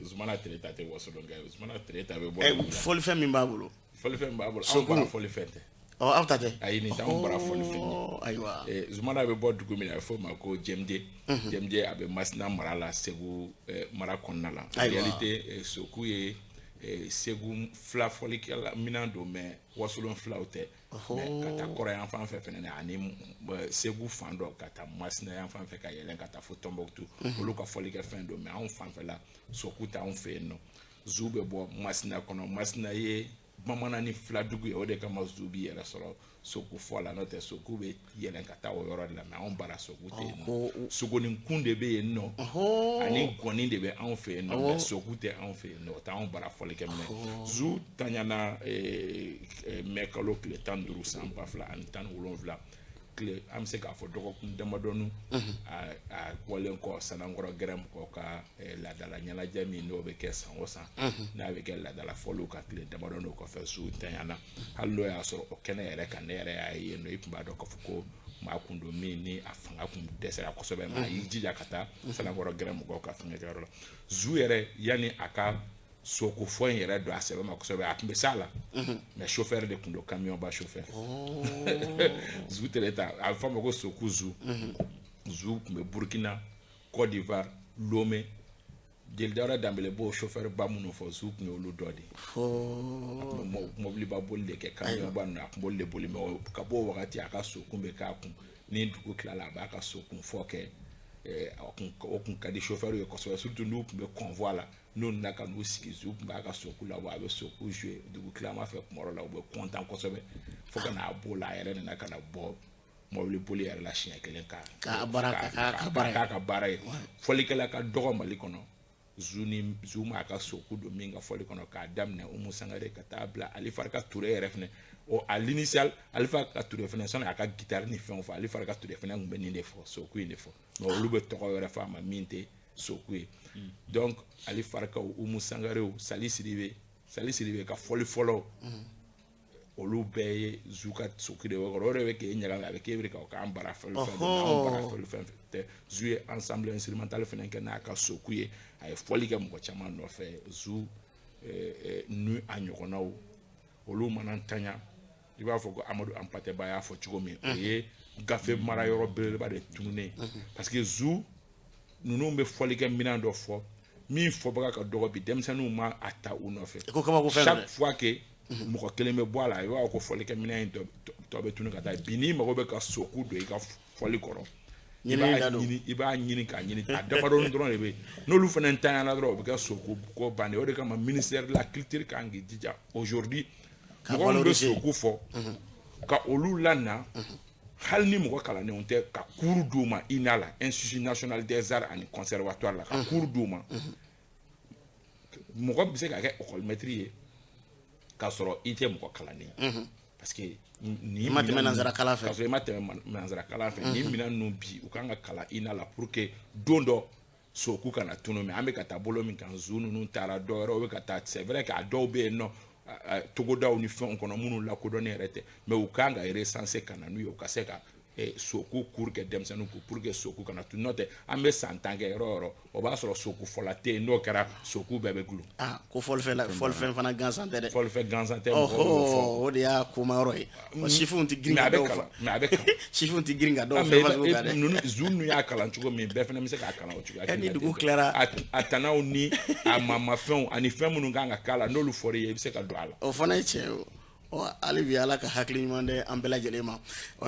Zumana Treta te wasolonga. Zumana Treta be bo. Foli fɛn min b'a bolo. Foli fɛn b'a bolo. An bara foli fɛn tɛ. Aw ta tɛ. Ayi ni t'anw bara foli fɛn. Ayiwa. Zumana be bɔ dugu min na a fɔ ma ko Jemde. Jemde a bɛ Masina mara la Segu mara kɔnɔna la. En réalité Soku ye Segu fila fɔlikɛla minan don mais wasolon filaw tɛ. Mais ka taa kɔrɔ yan fan fɛ fɛnɛ ani Segu fan dɔ ka taa Masina yan fan fɛ ka yɛlɛn ka taa fo Tombouctou. Olu ka fɔlikɛ fɛn don mais anw fan fɛ la Soku t'anw fɛ yen nɔ. Zu bɛ bɔ Masina kɔnɔ. Masina ye bamanan ni fila dugu ye o de kama Zu bi yɛrɛ sɔrɔ Soku fɔ la n'o tɛ Soku bɛ yɛlɛn ka taa o yɔrɔ de la mais anw bara Soku tɛ yen nɔ. Sogonikun de bɛ yen nɔ ani gɔni de bɛ anw fɛ yen nɔ mais Soku tɛ anw fɛ yen nɔ o t'anw bara fɔlikɛ minɛ. Zu tanyana mɛ kalo tile 15 san 2017 tile an bɛ se k'a fɔ dɔgɔkun damadɔni a bɔlen kɔ Sanangɔrɔ gɛrɛn mɔgɔw ka laadala ɲɛnajɛ min n'o bɛ kɛ san o san n'a bɛ kɛ laadala fɔliw ka tile damadɔni kɔfɛ Zu tanyana hali n'o y'a sɔrɔ o kɛnɛ yɛrɛ kan ne yɛrɛ y'a ye yen nɔ i tun b'a dɔn k'a fɔ ko maa kun don min ni a fanga kun dɛsɛra kosɛbɛ mais a y'i jija ka taa Sanangɔrɔ gɛrɛn mɔgɔw ka fɛngɛkɛyɔrɔ la. Zu yɛrɛ yanni a ka Soku fɔ in yɛrɛ don a sɛbɛn ma kosɛbɛ a tun bɛ s'a la mais chauffeur de kun don camion ba chauffeur. Zu Treta a bɛ fɔ a ma ko Soku Zu. Zu tun bɛ Burkina, Côte d'Ivoire, Lomé. Jeli Dawuda Danbɛlɛ b'o chauffeur ba minnu fɔ Zu tun ye olu dɔ de. A tun bɛ mobiliba boli de kɛ camion ba ninnu a tun b'olu de boli mais ka bɔ o wagati a ka Soku bɛ k'a kun ni dugu tilala a b'a ka Soku fɔ kɛ. O kun ka di chauffeur ye kosɛbɛ surtout n'u tun bɛ convoi la n'u nana ka n'u sigi Zu tun b'a ka Soku la a bɛ Soku jouer dugu tilama fɛ kuma dɔ la u bɛ content kosɛbɛ fo ka n'a b'o la a yɛrɛ nana ka na bɔ mobili boli yɛrɛ la siɲɛ kelen k'a ka baara ye fɔlikɛla ka dɔgɔ Mali kɔnɔ Zu m'a ka Soku don min ka fɔli kɔnɔ k'a daminɛ Umu Sangare ka taa bila Ali Farika Ture yɛrɛ fɛnɛ à l'initial Ali Farika Ture fɛnɛ sɔnni a ka guitare ni fɛnw fɔ Ali Farika Ture fɛnɛ kun bɛ nin de fɔ Soku in de fɔ mais olu bɛ tɔgɔ wɛrɛ fɔ a ma min tɛ Soku ye donc Ali Farika Umu Sangare Sali Sidibe ka fɔli fɔlɔ olu bɛɛ ye Zu ka Soku de wɔkɔrɔ o de bɛ k'e ɲagami a bɛ k'e bɛ k'an bara fɛn tɛ Zu ye ensemble instrumental fɛnɛ kɛ n'a ka Soku ye a ye fɔli kɛ mɔgɔ caman nɔfɛ Zu ni a ɲɔgɔnnaw olu mana tanya i b'a fɔ ko Amadu Ampatɛba y'a fɔ cogo min o ye gafe mara yɔrɔ belebeleba de tununen parce que Zu ninnu bɛ fɔli kɛ minɛn dɔ fɔ min fɔbaga ka dɔgɔ bi denmisɛnninw ma a ta u nɔfɛ chaque fois que mɔgɔ kelen bɛ bɔ a la i b'a fɔ ko fɔli kɛ minɛn in tɔ bɛ tunu ka taa bi n'i mago bɛ ka Soku don i ka fɔli kɔrɔ i b'a ɲini k'a ɲini a damadɔni dɔrɔn de bɛ yen n'olu fana ntanyana dɔrɔn o bɛ kɛ Soku ko bannen o de kama ministère de la culture kan k'i jija aujourd'hui mɔgɔ min bɛ Soku fɔ ka olu lana hali ni mɔgɔ kalannenw tɛ ka cours d'u ma INA la Institut national des arts ani conservatoire la ka cours d'u ma mɔgɔ bɛ se ka kɛ école maître ye k'a sɔrɔ i tɛ mɔgɔ kalannen parce que ni ma tɛmɛ nanzara kalan fɛ i ma tɛmɛ nanzara kalan fɛ ni minɛn ninnu bi u kan ka kalan INA la pour que don dɔ Soku kana tunu mais an bɛ ka taa bolo min kan Zu ninnu taara dɔ wɛrɛ o bɛ ka taa c'est vrai que a dɔw bɛ yen nɔ togodaw ni fɛnw kɔnɔ minnu lakodɔnnen yɛrɛ tɛ mais u kan ka recenser ka na n'u ye u ka se ka Soku cours kɛ denmisɛnninw kun pour que Soku kana tunu n'o tɛ an bɛ san 10 kɛ yɔrɔ o yɔrɔ o b'a sɔrɔ Soku fɔla tɛ yen n'o kɛra Soku bɛɛ bɛ gulon ko fɔlifɛn fana gansan tɛ dɛ fɔlifɛn gansan tɛ o de y'a koma yɔrɔ ye sifinw tɛ girin ka dɔw fɔ mais a bɛ kalan sifinw tɛ girin ka dɔw fɛ dɛ Zu ninnu y'a kalan cogo min bɛɛ fana bɛ se k'a kalan o cogoya ni dugu tilara a tanaw ni a mamafɛnw ani fɛn minnu kan ka k'a la n'olu fɔr'i ye i bɛ se ka don a la o fana ye tiɲɛ ye hali bi Ala ka hakili ɲuman di an bɛɛ lajɛlen ma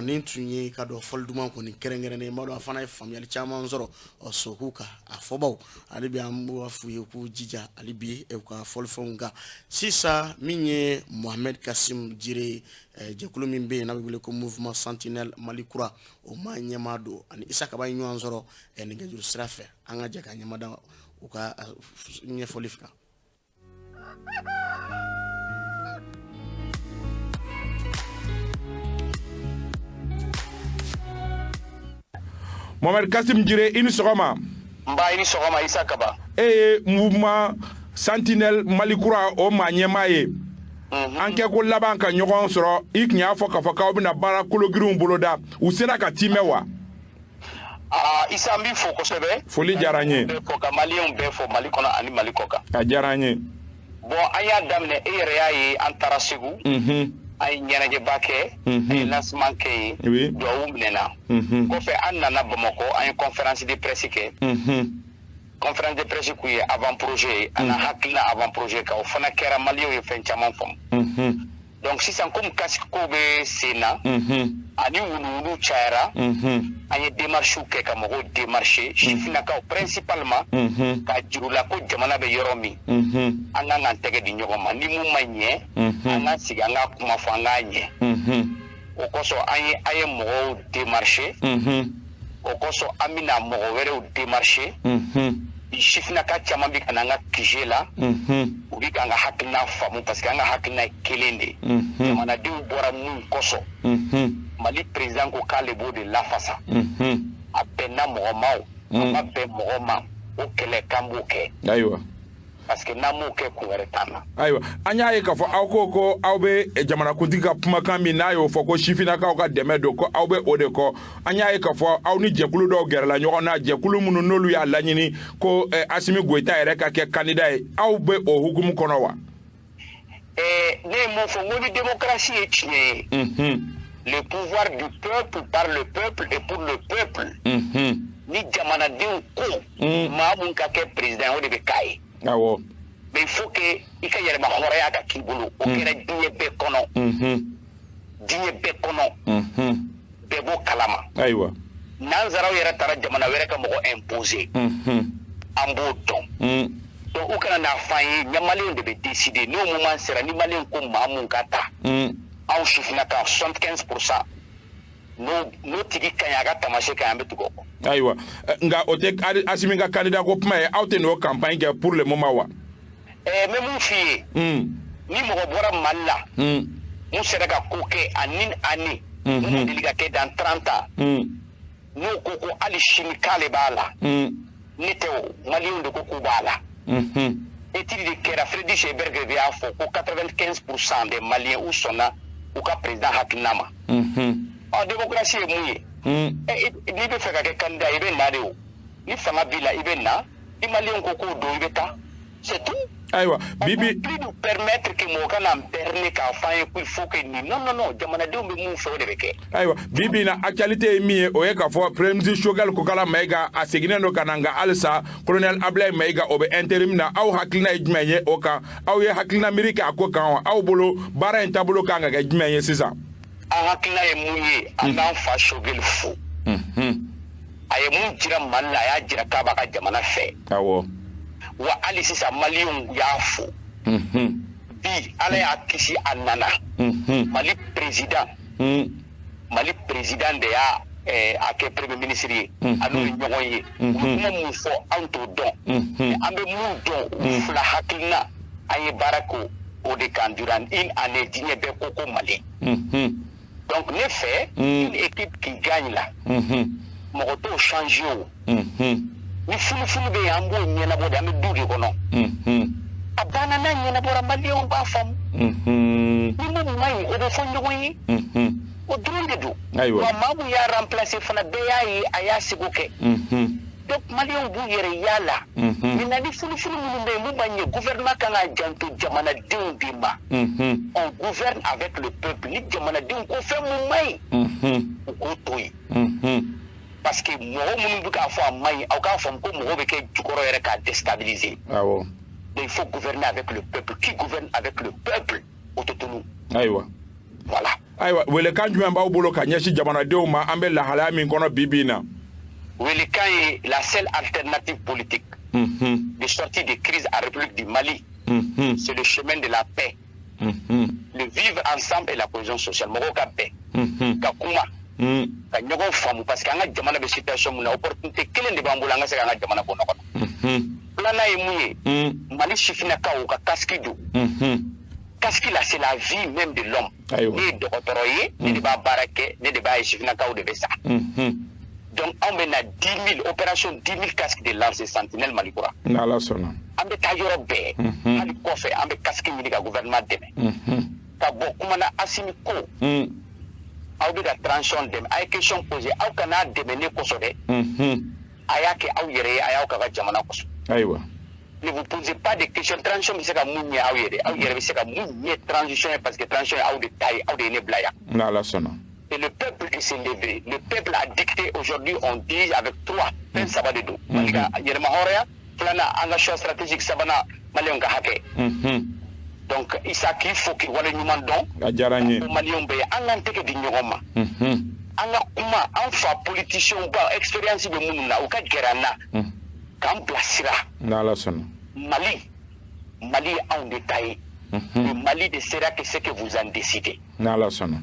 nin tun ye ka dɔn fɔli duman kɔni kɛrɛnkɛrɛnnen b'a dɔn a fana ye faamuyali caman sɔrɔ Soku kan a fɔbaw hali bi an b'a f'u ye k'u jija hali bi u ka fɔlifɛnw kan sisan min ye Mohamed Kasim Jire jɛkulu min bɛ yen n'a bɛ wele ko Mouvement Sentinelle Mali Kura o maa ɲɛmaa don ani Isa Kaba ye ɲɔgɔn sɔrɔ nɛgɛjuru sira fɛ an ka jɛ ka ɲɛmada u ka ɲɛfɔli kan. Mohamed Kasim Jire ini sɔgɔma. Nba ini sɔgɔma Isa Kaba. Mouvement Sentinelle Mali Kura o maa ɲɛmaa ye. An kɛ ko laban ka ɲɔgɔn sɔrɔ i tun y'a fɔ k'a fɔ k'aw bɛna baara kologirinw boloda u sera ka timɛ wa? Isa n b'i fo kosɛbɛ. Foli diyara n ye. Fo ka maliyɛnw bɛɛ fo Mali kɔnɔ ani Mali kɔ kan. A diyara n ye. Bon an y'a daminɛ e yɛrɛ y'a ye an taara Segu. An ye ɲɛnajɛba kɛ. An ye lancement kɛ yen. Duwawu minɛna. Kɔfɛ an nana Bamakɔ an ye conférence de presse kɛ. Conférence de presse kun ye avant projet ye. An hakilina avant projet kan o fana kɛra maliyɛnw ye fɛn caman faamu. Donc sisan comme kasiko bɛ sen na. Ani wuluwulu cayara. An ye démarche kɛ ka mɔgɔw démarcher sifinnakaw principalement ka jirula ko jamana bɛ yɔrɔ min an kan k'an tɛgɛ di ɲɔgɔn ma ni mun ma ɲɛ an ka sigi an ka kuma fɔ an k'a ɲɛ o kosɔn an ye mɔgɔw démarcher o kosɔn an bɛna mɔgɔ wɛrɛw démarcher sifinnaka caman bɛ ka na an ka QG la u bɛ k'an ka hakilina faamu parce que an ka hakilina ye kelen de jamanadenw bɔra mun kosɔn Mali président ko k'ale b'o de lafasa a bɛnna mɔgɔ ma o a ma bɛn mɔgɔ ma o kɛlɛ k'an b'o kɛ ayiwa parce que n'an m'o kɛ kun wɛrɛ t'an na ayiwa an y'a ye k'a fɔ aw ko aw bɛ jamanakuntigi ka kumakan min n'a y'o fɔ ko sifinnakaw ka dɛmɛ don ko aw bɛ o de kɔ an y'a ye k'a fɔ aw ni jɛkulu dɔw gɛrɛla ɲɔgɔn na jɛkulu minnu n'olu y'a laɲini ko Asimi Goyita yɛrɛ ka kɛ candidat ye aw bɛ o hukumu kɔnɔ wa ne ye mun fɔ n ko ni démocratie ye tiɲɛ ye le pouvoir du peuple par le peuple et pour le peuple. Ni jamanadenw ko maa mun ka kɛ président o de bɛ k'a ye. Awɔ. Mais il faut que i ka yɛlɛma hɔrɔnya ka k'i bolo. O kɛra diɲɛ bɛɛ kɔnɔ. Diɲɛ bɛɛ kɔnɔ. Bɛɛ b'o kalama. Ayiwa. Nanzaraw yɛrɛ taara jamana wɛrɛ ka mɔgɔ imposer. An b'o dɔn. Donc u kana n'a fɔ an ye ɲamaliyɛnw de bɛ décider n'o moment sera ni maliyɛnw ko maa mun ka taa. Anw sifinnaka 75% n'o tigi ka ɲi a ka tamasiyɛn ka ɲi an bɛ tugu o kɔ. Ayiwa nka o tɛ Asimi ka candidat ko kuma ye aw tɛ n'o campagne kɛ pour le moment wa. N bɛ mun f'i ye. Ni mɔgɔ bɔra Mali la. Mun sera ka ko kɛ ani année. Mun deli ka kɛ dans 30 ans. N'o ko ko hali sini k'ale b'a la. Ne tɛ o maliyɛnw de ko k'u b'a la. Étude de kɛra Freddy Seyberg de y'a fɔ ko 95% des Maliens u sɔnna u ka président hakilina ma. Démocratie ye mun ye. N'i bɛ fɛ ka kɛ candidat i bɛ na de o. Ni fanga b'i la i bɛ na. Ni maliyɛnw ko k'o don i bɛ taa. C'est tout. Ayiwa bibi plus nous permettre que mɔgɔ kana berner k'a fɔ an ye ko il faut que ni non jamanadenw bɛ mun fɛ o de bɛ kɛ. Ayiwa bibi na actualité ye min ye o ye k'a fɔ premier ministre Choguel Kokala Mayiga a seginnen don ka na nka halisa colonel Ablaye Mayiga o bɛ intérim na aw hakilina ye jumɛn ye o kan aw ye hakilina miiri kɛ a ko kan wa aw bolo baara in taabolo kan ka kɛ jumɛn ye sisan. An hakilina ye mun ye an k'an fa Choguel fo. A ye mun jira Mali la a y'a jira k'a b'a ka jamana fɛ. Awɔ. Wa hali sisan maliyɛnw y'a fo. Bi ala y'a kisi a nana. Mali président de y'a a kɛ premier ministre ye. A n'o ye ɲɔgɔn ye. U bɛ kuma mun fɔ anw t'o dɔn. An bɛ mun dɔn u fila hakilina an ye baara k'o o de kan durant une année diɲɛ bɛɛ ko Mali. Donc ne fɛ une équipe qui gagne là. Mɔgɔ t'o changer o. Ni fulu bɛ yen an b'o ɲɛnabɔ de an bɛ du de kɔnɔ. A banna n'a ɲɛnabɔra maliyɛnw b'a faamu. Ni mun ma ɲi o bɛ fɔ ɲɔgɔn ye. O dɔrɔn de don. Wa maa mun y'a remplacer fana bɛɛ y'a ye a y'a seko kɛ. Donc maliyɛnw b'u yɛrɛ y'a la. Maintenant ni fulu minnu bɛ yen mun ma ɲɛ gouvernement kan ka janto jamanadenw de ma. On gouverne avec le peuple ni jamanadenw ko fɛn mun ma ɲi u k'o to yen. Parce que mɔgɔ minnu bɛ k'a fɔ a ma ɲi aw k'a faamu ko mɔgɔ bɛ kɛ jukɔrɔ yɛrɛ k'a déstabiliser. Awɔ. Donc il faut gouverner avec le peuple. Qui gouverne avec le peuple o tɛ tunu. Ayiwa. Voilà. Ayiwa welekan jumɛn b'aw bolo ka ɲɛsin jamanadenw ma an bɛ lahalaya min kɔnɔ bi na. Welekan ye la seule alternative politique. De sortie de crise à République du Mali. C'est le chemin de la paix. Le vivre ensemble et la cohésion sociale. Mɔgɔw ka bɛn. Ka kuma. Ka ɲɔgɔn faamu parce que an ka jamana bɛ situation mun na opportunité kelen de b'an bolo an ka se k'an ka jamana bɔ nɔgɔ la. Filanan ye mun ye Mali sifinnakaw ka casque don. Casque là c'est la vie même de l'homme. Ne ye dɔgɔtɔrɔ ye ne de b'a baara kɛ ne de b'a ye sifinnakaw de bɛ sa. Donc anw bɛ na 10 000 opération 10 000 casques de lancer sentinelle Malikura. N'Ala sɔnna. An bɛ taa yɔrɔ bɛɛ hali kɔfɛ an bɛ casque ɲini ka gouvernement dɛmɛ. Ka bɔ kuma na Asimi ko. aw bɛ ka transition dɛmɛ a ye question posé aw kana dɛmɛ ne kosɔn dɛ a y'a kɛ aw yɛrɛ ye a y'aw ka jamana kosɔn ayiwa ne vous posez pas de questions transition bɛ se ka mun ɲɛ aw yɛrɛ bɛ se ka mun ɲɛ transition ye parce que transition ye aw de ta ye aw de ye ne bila yan n'Ala sɔnna. et le peuple qui s'est levé le peuple a dicté aujourd'hui on dit avec 3 fɛn 3 de don Mali ka yɛrɛma hɔrɔnya filanan an ka choix stratégique sabanan maliyɛnw ka hakɛ donc Isa k'i fo k'i wale ɲuman dɔn a diyara n ye maliyɛnw bɛ yen an k'an tɛgɛ di ɲɔgɔn ma an ka kuma an fa politiciens ba expérience bɛ minnu na u ka gɛrɛ an na k'an bilasira n'Ala sɔnna. Mali ye anw de ta ye le Mali de sera que ce que vous en décidez n'Ala sɔnna.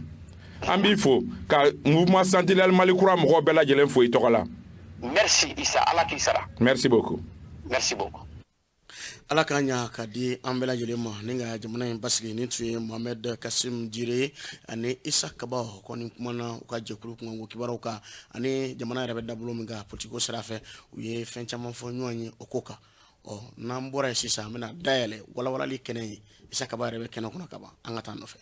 an b'i fo ka mouvement Sentinelle Mali kura mɔgɔw bɛɛ lajɛlen fo i tɔgɔ la. merci Isa ala k'i sara. merci beaucoup. merci beaucoup. ala k'a ɲa ka di an bɛɛ lajɛlen ma ni ka jamana in basigi ni tun ye Mohamed Kasim Jire ani Isa Kaba kɔni kumana u ka jɛkulu kunkanko kibaruw kan ani jamana yɛrɛ bɛ dabolo min kan politiko sira fɛ u ye fɛn caman fɔ ɲɔgɔn ye o ko kan n'an bɔra yen sisan an bɛna dayɛlɛ walawalali kɛnɛ ye Isa Kaba yɛrɛ bɛ kɛnɛ kɔnɔ ka ban an ka taa nɔfɛ.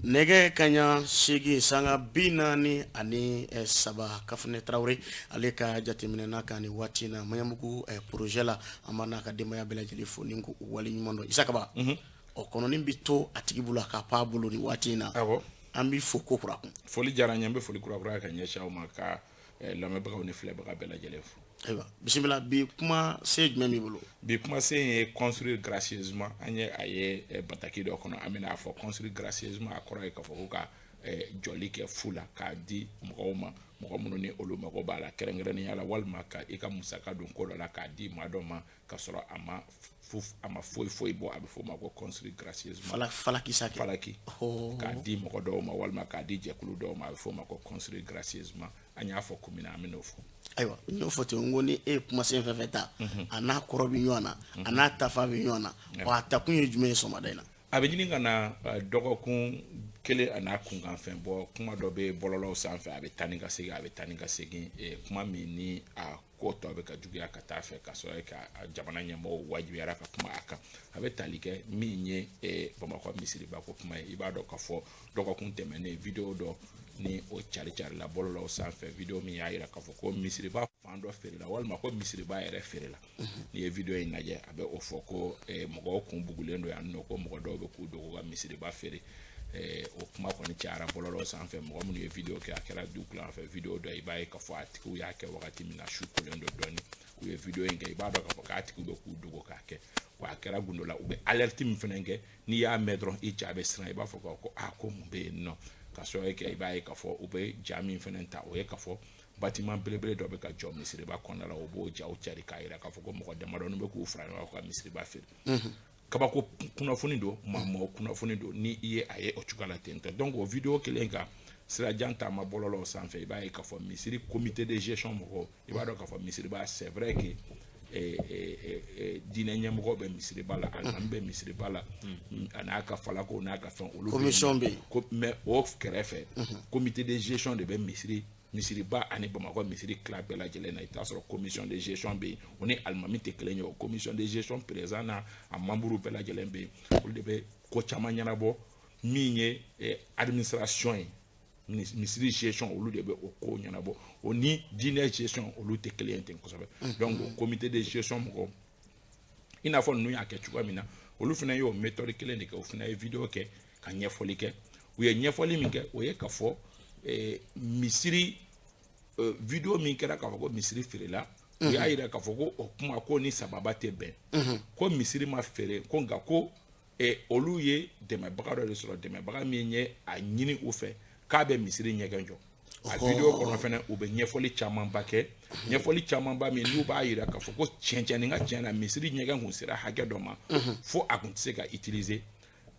nɛgɛ kaɲa 8 sanga 40 ani 3 Kafune Traoré ale ka jateminɛ na kan ni waati na Maɲamugu projet la an b'a n'a ka denbaya bɛɛ lajɛlen fo ni ko wali ɲuman dɔn Isa Kaba kɔnɔni bi to a tigi bolo ka pa bolo ni waati na an bi fo ko kura kun foli diyara n ye n bɛ foli kura kura ka ɲɛsin aw ma ka lamɛnbagaw ni filɛbaga bɛɛ lajɛlen fo. ayiwa bisimila bi kuma se jumɛn b'i bolo. bi kuma se ye construire gracieusement an ye a ye bataki dɔ kɔnɔ an bɛna fɔ construire gracieusement a kɔrɔ ye k'a fɔ ko ka jɔli kɛ fu la k'a di mɔgɔw ma mɔgɔ minnu ni olu mago b'a la kɛrɛnkɛrɛnnenya la walima ka i ka musaka don ko dɔ la k'a di maa dɔ ma ka sɔrɔ a ma foyi bɔ a bɛ fɔ o ma ko construire gracieusement falaki k'a di mɔgɔ dɔw ma walima k'a di jɛkulu dɔw ma a bɛ fɔ o ma ko construire gracieusement an y'a fɔ commune an bɛ n'o fɔ. ayiwa n y'o fɔ ten n ko ni e kuma sen fɛn fɛn ta a n'a kɔrɔ bɛ ɲɔgɔn na a n'a tafa bɛ ɲɔgɔn na wa a takun ye jumɛn ye sɔgɔmada in na. a bɛ ɲini ka na dɔgɔkun kelen a n'a kunkan fɛn bɔ kuma dɔ bɛ bɔlɔlɔw sanfɛ a bɛ taa ni ka segin kuma min ni a ko tɔ bɛ ka juguya ka taa fɛ ka sɔrɔ ka jamana ɲɛmɔgɔw wajibiyara ka kuma a kan a bɛ tali kɛ min ye Bamakɔ misiriba ko kuma ye i b'a dɔn k'a fɔ dɔgɔkun tɛmɛnen video dɔ ni o cari la bɔlɔlɔw sanfɛ video min y'a yira k'a fɔ ko misiriba fan dɔ feerela walima ko misiriba yɛrɛ feerela n'i ye video in lajɛ a bɛ o fɔ ko mɔgɔw kun bugulen don yan nɔ ko mɔgɔ dɔw bɛ k'u dogo ka misiriba feere o kuma kɔni cayara bɔlɔlɔw sanfɛ mɔgɔ minnu ye video kɛ a kɛra du kilan fɛ video dɔ i b'a ye k'a fɔ a tigiw y'a kɛ wagati min na su kolen dɔ dɔɔni u ye video in kɛ i b'a dɔn k'a fɔ k'a tigiw bɛ k'u dogo k'a kɛ wa a kɛra gundo la u bɛ alerte min fana kɛ n'i y'a mɛn dɔrɔn i ja bɛ siran i b'a fɔ ko ko mun bɛ yen nɔ ka sɔrɔ kɛ i b'a ye k'a fɔ u bɛ ja min fana ta o ye k'a fɔ bâtiment belebele dɔ bɛ ka jɔ misiriba kɔnɔna la o b'o jaw cari k'a yira k'a fɔ ko mɔgɔ damadɔni bɛ k'u fara ɲɔgɔn kan ka misiriba feere kabako kunnafoni don maa kunnafoni don ni i ye a ye o cogoya la ten tɔ donc o video kelen kan sirajan taama bɔlɔlɔw sanfɛ i b'a ye k'a fɔ misiri comité de gestion mɔgɔw i b'a dɔn k'a fɔ misiriba c'est vrai que diinɛ ɲɛmɔgɔ bɛ misiriba la alimami bɛ misiriba la a n'a ka falako n'a ka fɛn olu commission bɛ yen mais o kɛrɛfɛ comité de gestion de bɛ misiriba ani Bamakɔ misiri tila bɛɛ lajɛlen na i t'a sɔrɔ commission de gestion bɛ yen o ni alimami tɛ kelen ye o commission de gestion président n'a a membres bɛɛ lajɛlen bɛ yen olu de bɛ ko caman ɲɛnabɔ min ye administration ye misiri gestion olu de bɛ o ko ɲɛnabɔ o ni diinɛ gestion olu tɛ kelen ye ten kosɛbɛ donc o comité de gestion mɔgɔ i n'a fɔ ninnu y'a kɛ cogoya min na olu fana y'o méthode kelen de kɛ o fana ye video kɛ ka ɲɛfɔli kɛ u ye ɲɛfɔli min kɛ o ye k'a fɔ misiri video min kɛra k'a fɔ ko misiri feerela u y'a yira k'a fɔ ko o kuma ko ni sababa tɛ bɛn ko misiri ma feere ko nka ko olu ye dɛmɛbaga dɔ de sɔrɔ dɛmɛbaga min ye a ɲini u fɛ k'a bɛ misiri ɲɛgɛn jɔ a video kɔnɔ fana u bɛ ɲɛfɔli camanba kɛ ɲɛfɔli camanba min n'u b'a yira k'a fɔ ko tiɲɛ ni ka tiɲɛ na misiri ɲɛgɛn kun sera hakɛ dɔ ma fo a kun tɛ se ka utiliser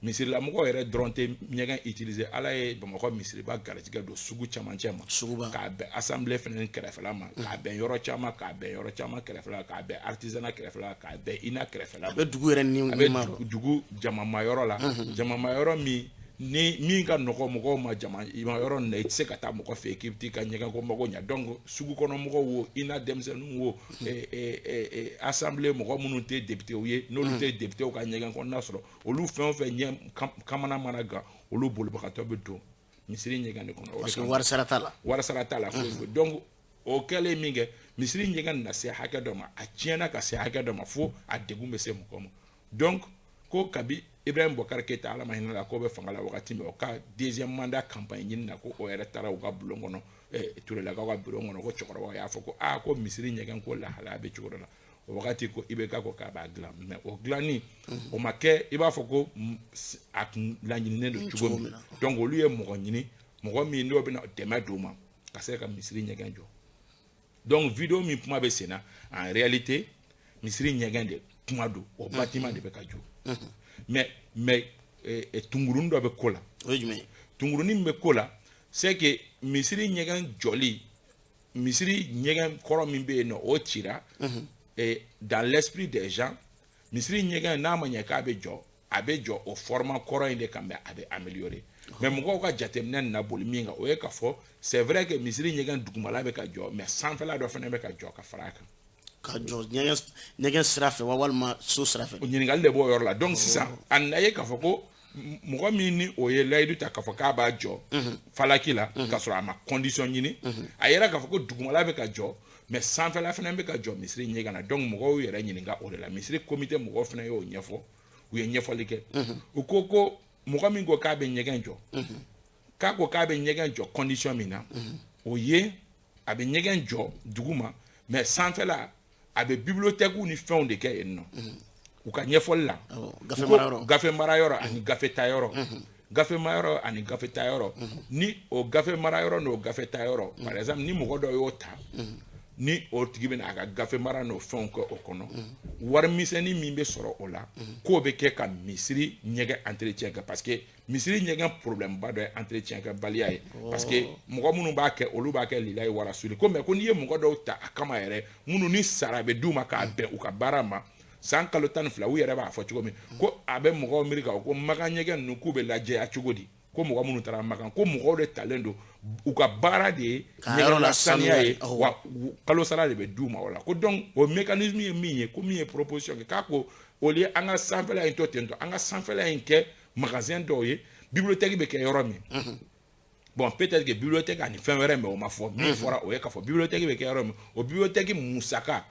misirilamɔgɔw yɛrɛ dɔrɔn tɛ ɲɛgɛn utiliser ala ye Bamakɔ misiriba garijɛgɛ don sugu camancɛ ma k'a bɛn assemblée fana kɛrɛfɛla ma k'a bɛn yɔrɔ caman kɛrɛfɛla k'a bɛn artisanat kɛrɛfɛla k'a bɛn ina kɛrɛfɛla a bɛ dugu yɛrɛ ni a bɛ dugu jamamayɔrɔ la jamamayɔrɔ min ni min ka nɔgɔ mɔgɔw ma jama i ma yɔrɔ na i tɛ se ka taa mɔgɔ fɛ k'i bɛ t'i ka ɲɛgɛn ko mago ɲa donc sugu kɔnɔ mɔgɔw wo i n'a denmisɛnninw wo assemblée mɔgɔ minnu tɛ député ye n'olu tɛ député ka ɲɛgɛn kɔnɔna sɔrɔ olu fɛn o fɛn ɲɛ kamana mana gan olu bolibagatɔ bɛ don misiri ɲɛgɛn de kɔnɔ parce que wari sara t'a la donc o kɛlen min kɛ misiri ɲɛgɛn na se hakɛ dɔ ma a tiɲɛna ka se hakɛ dɔ ma fo a degun bɛ se mɔgɔ ma donc ko kabi Ibrahim Boubacar Keïta ala ma hinɛ la ko bɛ fanga la wagati min o ka deuxième mandat campagne ɲini na ko o yɛrɛ taara u ka bulon kɔnɔ Turelakaw ka bulon kɔnɔ ko cɛkɔrɔbaw y'a fɔ ko ko misiri ɲɛgɛn ko lahalaya bɛ cogo dɔ la o wagati ko IBK ko k'a b'a dilan mais o dilanni o ma kɛ i b'a fɔ ko a tun laɲininen don cogo min donc olu ye mɔgɔ ɲini mɔgɔ min n'o bɛna dɛmɛ d'u ma ka se ka misiri ɲɛgɛn jɔ donc vidéo min kuma bɛ sen na en réalité misiri ɲɛgɛn de kuma don o bâtiment de bɛ ka jɔ mais tungurunin dɔ bɛ ko la o ye jumɛn ye tungurunin bɛ ko la c'est que misiri ɲɛgɛn jɔli misiri ɲɛgɛn kɔrɔ min bɛ yen nɔ o cira dans l'esprit des gens misiri ɲɛgɛn n'a ma ɲɛ k'a bɛ jɔ a bɛ jɔ o format kɔrɔ in de kan mais a bɛ améliorer mais mɔgɔw ka jateminɛ na boli min kan o ye k'a fɔ c'est vrai que misiri ɲɛgɛn dugumala bɛ ka jɔ mais sanfɛla dɔ fana bɛ ka jɔ ka fara a kan ka jɔ ɲɛgɛn sira fɛ walima so sira fɛ ɲininkali de b'o yɔrɔ la donc sisan a na ye k'a fɔ ko mɔgɔ min ni o ye layidu ta k'a fɔ k'a b'a jɔ falaki la k'a sɔrɔ a ma condition ɲini a yɛrɛ k'a fɔ ko dugumala bɛ ka jɔ mais sanfɛla fana bɛ ka jɔ misiri ɲɛgɛn na donc mɔgɔw yɛrɛ ɲininka o de la misiri comité mɔgɔw fana y'o ɲɛfɔ u ye ɲɛfɔli kɛ u ko mɔgɔ min ko k'a bɛ ɲɛgɛn jɔ k'a ko k'a bɛ ɲɛgɛn jɔ condition min na o ye a bɛ ɲɛgɛn jɔ duguma mais sanfɛla a bɛ bibliothèque ni fɛnw de kɛ yen nɔ u ka ɲɛfɔli la gafe mara yɔrɔ ani gafe ta yɔrɔ gafe mara yɔrɔ ani gafe ta yɔrɔ ni o gafe mara yɔrɔ n'o gafe ta yɔrɔ par exemple ni mɔgɔ dɔ y'o ta ni o tigi bɛna a ka gafe mara n'o fɛnw kɛ o kɔnɔ wari misɛnnin min bɛ sɔrɔ o la k'o bɛ kɛ ka misiri ɲɛgɛn entretien kɛ parce que misiri ɲɛgɛn problème ba dɔ ye entretien kɛ baliya ye parce que mɔgɔ minnu b'a kɛ olu b'a kɛ lilayi warasuli ko mais ko n'i ye mɔgɔ dɔw ta a kama yɛrɛ minnu ni sara bɛ d'u ma k'a bɛn u ka baara ma san kalo 12 u yɛrɛ b'a fɔ cogo min ko a bɛ mɔgɔw miiri kan ko makan ɲɛgɛn ninnu k'u bɛ lajɛya cogo di ko mɔgɔ minnu taara makan ko mɔgɔw de talen don u ka baara de ye ɲɛgɛn la saniya ye wa kalo sara de bɛ d'u ma o la ko donc o mécanisme ye min ye ko min ye proposition kɛ k'a ko au lieu an ka sanfɛla in to ten tɔ an ka sanfɛla in kɛ magasin dɔw ye bibliothèque bɛ kɛ yɔrɔ min bon peut-être que bibliothèque ani fɛn wɛrɛ mais o ma fɔ min fɔra o ye k'a fɔ bibliothèque bɛ kɛ yɔrɔ min o bibliothèque musaka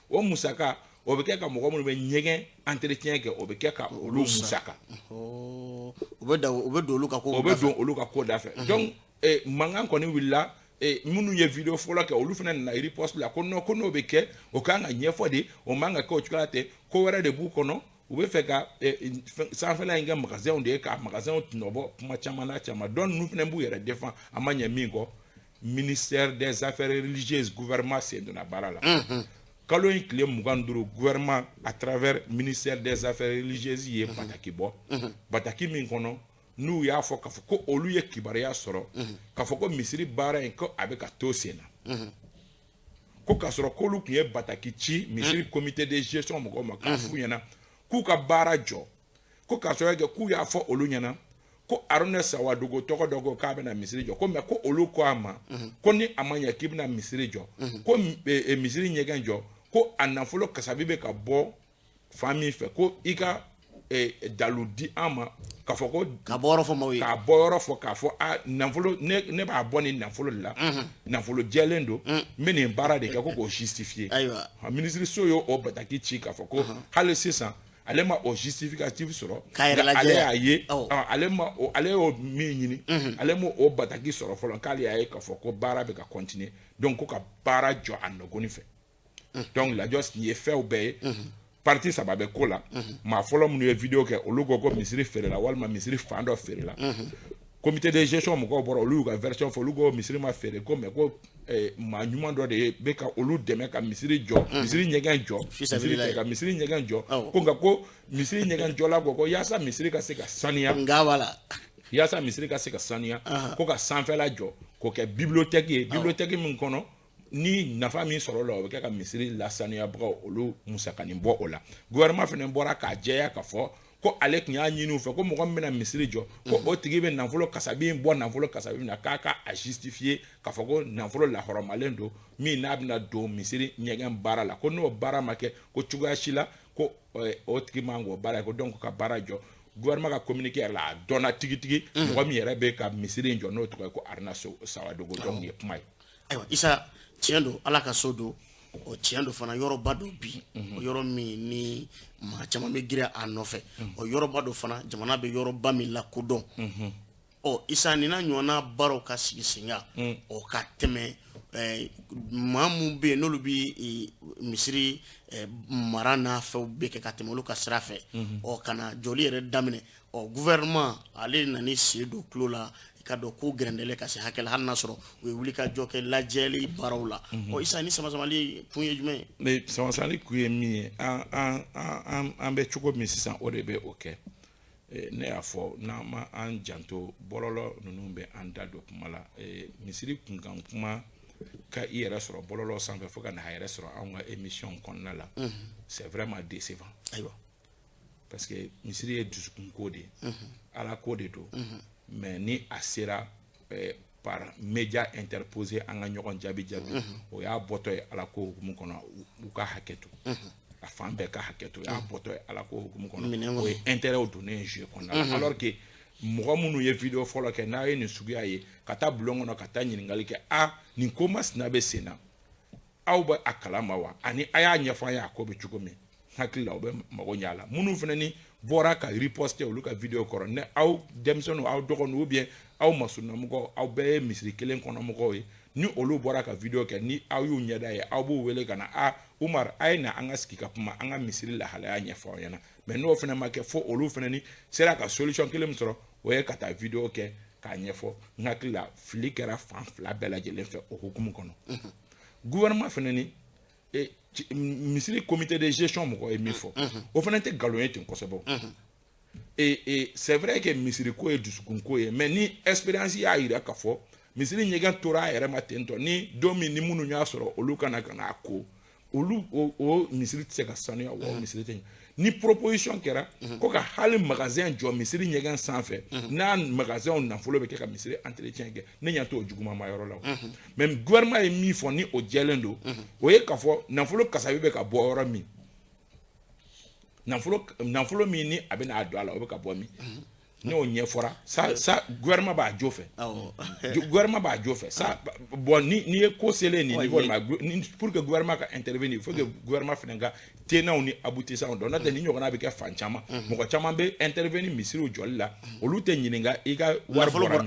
o musaka o bɛ kɛ ka mɔgɔ minnu bɛ ɲɛgɛn entretien kɛ o bɛ kɛ ka olu musaka o bɛ don olu ka ko o bɛ don olu ka ko da fɛ donc mankan kɔni wulila minnu ye video fɔlɔ kɛ olu fana nana riposte la ko non ko n'o bɛ kɛ o kan ka ɲɛfɔ de o man ka kɛ o cogoya tɛ ko wɛrɛ de b'u kɔnɔ u bɛ fɛ ka sanfɛla in kɛ magasinw de ye ka magasinw tɔnɔbɔ kuma caman na caman donc ninnu fana b'u yɛrɛ défend a ma ɲɛ min kɔ ministère des affaires religieuses gouvernement sen donna baara la kalo in tile 25 gouvernement à travers ministère des affaires religieuses ye bataki bɔ bataki min kɔnɔ n'u y'a fɔ k'a fɔ ko olu ye kibaruya sɔrɔ k'a fɔ ko misiri baara in ko a bɛ ka to sen na ko k'a sɔrɔ k'olu tun ye bataki ci misiri comité de gestion mɔgɔw ma k'a f'u ɲɛna k'u ka baara jɔ ko k'a sɔrɔ kɛ k'u y'a fɔ olu ɲɛna ko Aruna Sawadogo tɔgɔ dɔ ko k'a bɛna misiri jɔ ko mais ko olu ko a ma ko ni a ma ɲɛ k'i bɛna misiri jɔ ko misiri ɲɛgɛn jɔ ko a nafolo kasabi bɛ ka bɔ fan min fɛ ko i ka dalu di an ma k'a fɔ ko ka bɔ yɔrɔ fɔ maaw ye k'a bɔ yɔrɔ fɔ k'a fɔ nafolo ne b'a bɔ nin nafolo de la nafolo jɛlen don n bɛ nin baara de kɛ ko k'o justifier ayiwa minisiriso y'o bataki ci k'a fɔ ko hali sisan ale ma o justificatif sɔrɔ k'a yɛrɛ lajɛ ale y'a ye ale y'o min ɲini ale ma o bataki sɔrɔ fɔlɔ k'ale y'a ye k'a fɔ ko baara bɛ ka continuer donc ko ka baara jɔ a nɔgɔni fɛ donc lajɔ ye fɛnw bɛɛ ye parti saba bɛ ko la maa fɔlɔ minnu ye video kɛ olu ko ko misiri feerela walima misiri fan dɔ feerela comité de gestion mɔgɔw bɔra olu y'u ka version fɔ olu ko misiri ma feere ko mais ko maa ɲuman dɔ de ye bɛ ka olu dɛmɛ ka misiri jɔ misiri ɲɛgɛn jɔ ka misiri ɲɛgɛn jɔ ko nka ko misiri ɲɛgɛn jɔla ko yaasa misiri ka se ka saniya yaasa misiri ka se ka saniya ko ka sanfɛla jɔ k'o kɛ bibliothèque ye bibliothèque min kɔnɔ ni nafa min sɔrɔ la o bɛ kɛ ka misiri lasaniyabagaw olu musakanin bɔ o la gouvernement fana bɔra k'a jɛya k'a fɔ ko ale kun y'a ɲini u fɛ ko mɔgɔ min bɛna misiri jɔ ko o tigi bɛ nafolo kasabi bɔ nafolo kasabi na k'a ka a justifier k'a fɔ ko nafolo lahɔrɔmalen don min n'a bɛna don misiri ɲɛgɛn baara la ko n'o baara ma kɛ ko cogoya si la ko o tigi man k'o baara ko donc ka baara jɔ gouvernement ka communiqué yɛrɛ la a dɔnna tigitigi mɔgɔ min yɛrɛ bɛ ka misiri in jɔ n'o tɔgɔ ye ko Aruna Sawadogo donc ye kuma ye. Ayiwa Isa tiɲɛ don Ala ka so don o tiɲɛ don fana yɔrɔba dɔ bi o yɔrɔ min ni maa caman bɛ girin a nɔfɛ o yɔrɔba dɔ fana jamana bɛ yɔrɔba min lakodɔn Isa nin na ɲɔgɔnna baaraw ka sigi sen kan o ka tɛmɛ maa mun bɛ yen n'olu bɛ misiri mara n'a fɛnw bɛ kɛ ka tɛmɛ olu ka sira fɛ ka na jɔli yɛrɛ daminɛ gouvernement ale nana sen don tulo la ka dɔn ko gɛrɛndɛlɛ ka se hakɛ la hali n'a sɔrɔ u ye wuli ka jɔ kɛ lajɛli baaraw la Isa ni samasamali kun ye jumɛn ye. mais samasamali kun ye min ye an bɛ cogo min sisan o de bɛ o kɛ ne y'a fɔ n'an ma an janto bɔlɔlɔ ninnu bɛ an da don kuma la misiri kunkan kuma ka i yɛrɛ sɔrɔ bɔlɔlɔ sanfɛ fo ka na a yɛrɛ sɔrɔ anw ka émission kɔnɔna la c'est vraiment décevant. Ayiwa parce que misiri ye dusukunko de ye ala ko de don mais ni a sera par média interposé an ka ɲɔgɔn jaabi o y'a bɔtɔ ye ala ko hukumu kɔnɔ u ka hakɛ to a fan bɛɛ ka hakɛ to o y'a bɔtɔ ye ala ko hukumu kɔnɔ o ye intérêt donnen jeu kɔnɔna alors que mɔgɔ minnu ye vidéo fɔlɔ kɛ n'a ye nin suguya ye ka taa bulon kɔnɔ ka taa ɲininkali kɛ nin ko masina bɛ sen na aw bɛ a kalama wa ani a y'a ɲɛfɔ an ye a ko bɛ cogo min hakili la u bɛ mago ɲɛ a la minnu fana ni bɔra ka riposter olu ka vidéo kɔrɔ ne aw denmisɛnninw aw dɔgɔninw ou bien aw masurunamɔgɔw aw bɛɛ ye misiri kelen kɔnɔ mɔgɔw ye ni olu bɔra ka vidéo kɛ ni aw y'u ɲɛda ye aw b'u wele ka na Umar a ye na an ka sigi ka kuma an ka misiri lahalaya ɲɛfɔ aw ɲɛna mais n'o fana ma kɛ fo olu fana ni sera ka solution kelen min sɔrɔ o ye ka taa vidéo kɛ k'a ɲɛfɔ n hakili la fili kɛra fan fila bɛɛ lajɛlen fɛ o hukumu kɔnɔ gouvernement fana ni misiri comité de gestion mɔgɔ ye min fɔ o fana tɛ nkalon ye ten kosɛbɛ et c'est vrai que misiri ko ye dusukunko ye mais ni expérience y'a yira k'a fɔ misiri ɲɛgɛn tora a yɛrɛ ma ten tɔ ni don min ni minnu y'a sɔrɔ olu kana a ko olu o misiri tɛ se ka sanuya wa misiri tɛ ni proposition kɛra ko ka hali magasin jɔ misiri ɲɛgɛn sanfɛ n'a magasin nafolo bɛ kɛ ka misiri entretien kɛ ne ɲɛ t'o juguman ma yɔrɔ la mais gouvernement ye min fɔ ni o jɛlen don o ye k'a fɔ nafolo kasabi bɛ ka bɔ yɔrɔ min nafolo min ni a bɛ n'a don a la o bɛ ka bɔ min n'o ɲɛfɔra sa gouvernement b'a jo fɛ gouvernement b'a jo fɛ sa bon ni ye ko selen ni niveau ma pour que gouvernement ka intervenir il faut que gouvernement fana ka tenants ni aboutissants dɔn n'o tɛ ni ɲɔgɔnna bɛ kɛ fan caman mɔgɔ caman bɛ intervenir misiriw jɔli la olu tɛ ɲininka i ka wari bɔra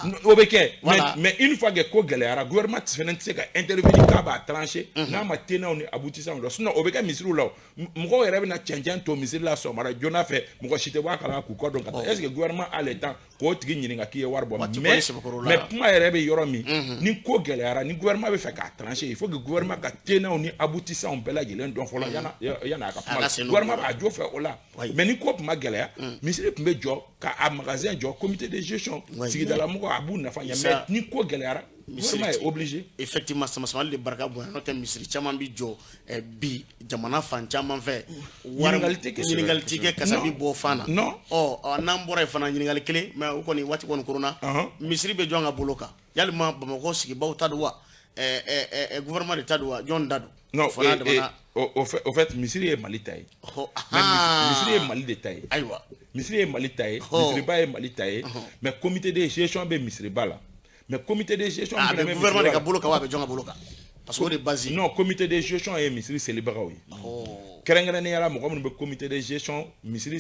min o bɛ kɛ mais une fois que ko gɛlɛyara gouvernement fana tɛ se ka intervenir k'a b'a trancher n'a ma tenants ni aboutissants dɔn sinon o bɛ kɛ misiriw la mɔgɔw yɛrɛ bɛna cɛncɛn to misiri la sɔgɔmada joona fɛ mɔgɔ si tɛ bɔ a kalama k'u kɔ dɔn ka est-ce que gouvernement a le temps k'o tigi ɲininka k'i ye wari bɔ mais kuma yɛrɛ bɛ yɔrɔ min ni ko gɛlɛyara ni gouvernement bɛ fɛ k'a trancher il faut que gouvernement ka tenants ni aboutissants bɛɛ lajɛlen dɔn fɔlɔ yana a ka kuma gouvernement b'a jo fɛ o la mais ni ko tun ma gɛlɛya misiri tun bɛ jɔ k'a magasin jɔ comité de gestion sigidala mɔgɔ a b'u nafa ɲɛ mais ni ko gɛlɛyara gouvernement est obligé effectivement samasamali de barika bonya n'o tɛ misiri caman bi jɔ bi jamana fan caman fɛ ɲininkali tɛ kɛ kasabi bɔ fan na n'an bɔra yen fana ɲininkali kelen mais o kɔni waati kɔni koronna misiri bɛ jɔn ka bolo kan yalima Bamakɔ sigibaw ta don wa gouvernement de ta don wa jɔn da don non au fait misiri ye Mali ta ye misiri ye Mali de ta ye ayiwa misiri ye Mali ta ye misiriba ye Mali ta ye mais comité de gestion bɛ misiriba la mais comité de gestion bɛ gouvernement de ka bolo kan wa a bɛ jɔn ka bolo kan parce que o de base non comité de gestion ye misiri selibagaw ye kɛrɛnkɛrɛnnenya la mɔgɔ minnu bɛ comité de gestion misiri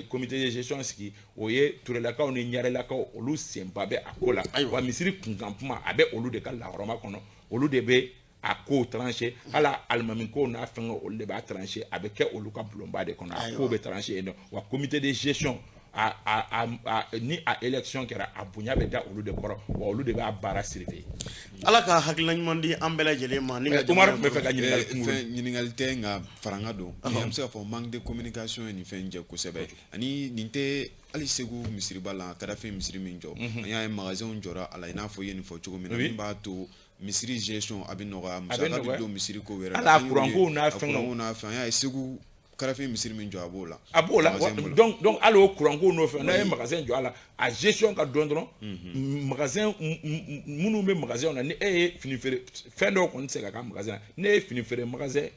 comité de gestion sigi o ye turelakaw ni ɲarelakaw olu senba bɛ a ko la wa misiri kunkan kuma a bɛ olu de ka lahɔrɔma kɔnɔ olu de bɛ a ko trancher hala alimami ko n'a fɛngɛ olu de b'a trancher a bɛ kɛ olu ka bulonba de kɔnɔ a ko bɛ trancher yen nɔ wa comité de gestion ni a élection kɛra a bonya bɛ da olu de kɔrɔ wa olu de b'a baara surveiller ala ka hakilina ɲuman di an bɛɛ lajɛlen ma ni Umar bɛ fɛ ka ɲininkali tɛ nka faranga don an bɛ se ka fɔ manque de communication ye nin fɛn jɛ kosɛbɛ ani nin tɛ hali Segu misiriba la Kadafi misiri min jɔ an y'a ye magasin jɔra a la i n'a fɔ i ye nin fɔ cogo min na min b'a to misiri gestion a bɛ nɔgɔya musaka bɛ don misiri ko wɛrɛ la ala kuranko n'a fɛn an y'a ye Segu karafe misiri min jɔ a b'o la donc hali o courant ko nɔfɛ n'a ye magasin jɔ a la a gestion ka dɔn dɔrɔn magasin minnu bɛ magasin na ni e ye fini feere fɛn dɔw kɔni tɛ se ka k'a magasin na ne ye fini feere magasin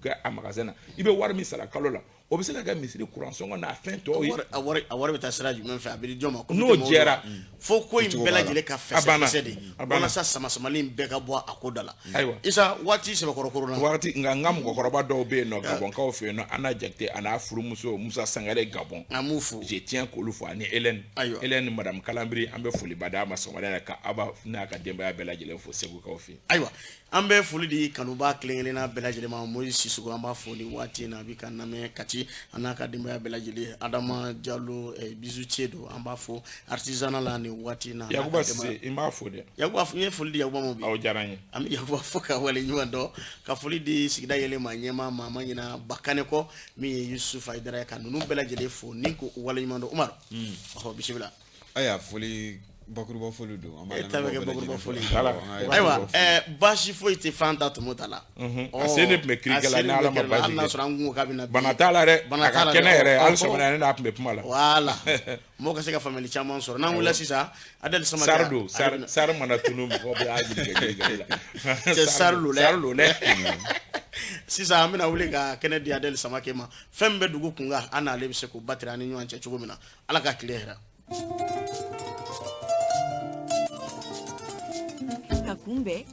kɛ a magasin na i bɛ wari min sara kalo la o bɛ se ka kɛ misiri courant sɔngɔ n'a fɛn tɔw ye a wari bɛ taa sira jumɛn fɛ a bɛ di jɔn ma n'o jɛra fo ko in bɛɛ lajɛlen ka fɛsɛfɛsɛ de walasa sama-samali bɛɛ ka bɔ a ko da la Isa waati sɛbɛkɔrɔkɔrɔ la waati nka n ka mɔgɔkɔrɔba dɔw bɛ yen nɔ Gabɔnkaw fɛ yen nɔ Ana Jakite a n'a furumuso Musa Sangare Gabɔn an b'u fo je tiens k'olu fo ani Hélène madame Kalanbiri an bɛ foliba d'a ma sɔgɔmada yɛrɛ ka Aba n'a ka denbaya bɛɛ lajɛlen fo Segukaw fɛ ayiwa an bɛ foli di kanuba kelen-kelenna bɛɛ lajɛlen ma Moïse Sissoko an b'a fo ni waati in na a bɛ ka lamɛn Kati a n'a ka denbaya bɛɛ lajɛlen Adama Diallo Bisu Tiedo an b'a fo artisanat la ni waati in na Yakuba Sise i m'a fo dɛ Yakuba n ye foli di Yakuba ma bi aw diyara n ye an bɛ Yakuba fo ka wale ɲuman dɔn ka foli di sigida yɛlɛma ɲɛmaa ma ɲina Bakane kɔ min ye Yusuf Ayidara ye ka ninnu bɛɛ lajɛlen fo ni ko wale ɲuman dɔn Umaru bisimila aya foli bakuruba foli don an b'a lamɛn kɛ bakuruba foli ayiwa baasi foyi tɛ fan ta tumu ta la a se ne tun bɛ kirikɛla ni Ala ma baasi hali n'a sɔrɔ an kun ko k'a bɛ na bana t'a la dɛ a ka kɛnɛ yɛrɛ hali sɔgɔmada ne n'a tun bɛ kuma la wala mɔgɔ ka se ka faamuyali caman sɔrɔ n'an wulila sisan Adel Samake Sari mana tunu mɔgɔ bɛ y'a ɲininka la c'est Sari lo dɛ sisan an bɛna wuli ka kɛnɛ di Adel Samake ma fɛn min bɛ dugu kunkan an n'ale bɛ se k'o batiri ani ɲɔgɔn cɛ cogo min na Ala ka tile hɛrɛ Kakumbe